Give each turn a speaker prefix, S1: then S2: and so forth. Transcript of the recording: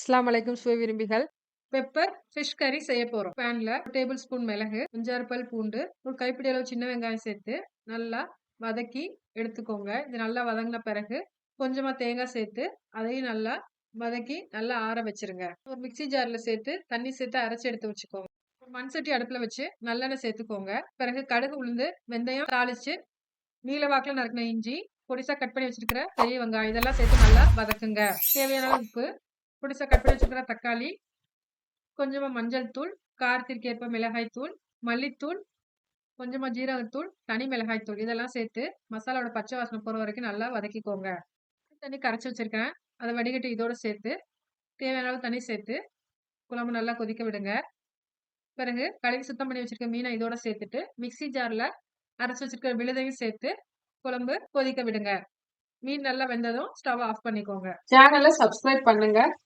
S1: அஸ்ஸலாமு அலைக்கும் சுவை விரும்பிகள். பெப்பர் ஃபிஷ் கறி செய்ய போறோம். பேன்ல 1 டேபிள் ஸ்பூன் மிளகு, 5, 6 பல் பூண்டு, ஒரு கைப்பிடி அளவு சின்ன வெங்காயம் சேர்த்து நல்லா வதக்கி எடுத்துக்கோங்க. இது நல்லா வதங்கின பிறகு கொஞ்சமா தேங்காய் சேர்த்து அதையும் நல்லா வதக்கி நல்லா ஆற வச்சிருங்க. ஒரு மிக்ஸி ஜார்ல சேர்த்து தண்ணி சேர்த்து அரைச்சு எடுத்து வச்சுக்கோங்க. ஒரு மண் சட்டி அடுப்புல வச்சு நல்லெண்ணெய் சேர்த்துக்கோங்க. பிறகு கடுகு, உளுந்து, வெந்தயம் தாளிச்சு நீல வாக்குல நறுக்கின இஞ்சி, பொடிசா கட் பண்ணி வச்சிருக்கிற பெரிய வெங்காயம் இதெல்லாம் சேர்த்து நல்லா வதக்குங்க. தேவையான அளவு உப்பு, பொடிசா கட் பண்ணி வச்சிருக்கிற தக்காளி, கொஞ்சமா மஞ்சள் தூள், காரத்திற்கு ஏற்ப மிளகாய் தூள், மல்லித்தூள், கொஞ்சமா ஜீரகத்தூள், தனி மிளகாய் தூள் இதெல்லாம் சேர்த்து மசாலாவோட பச்சை வாசனை போற வரைக்கும் நல்லா வதக்கிக்கோங்க. தண்ணி கரைச்சு வச்சிருக்கேன். அதை வடிகட்டி இதோட சேர்த்து தேவையான அளவு தண்ணி சேர்த்து குழம்பு நல்லா கொதிக்க விடுங்க. பிறகு கழுவி சுத்தம் பண்ணி வச்சிருக்க மீனை இதோட சேர்த்துட்டு மிக்ஸி ஜார்ல அரைச்சு வச்சிருக்கிற விழுதையும் சேர்த்து குழம்பு கொதிக்க விடுங்க. மீன் நல்லா வெந்ததும் ஸ்டவ் ஆஃப் பண்ணிக்கோங்க. சேனலை சப்ஸ்கிரைப் பண்ணுங்க.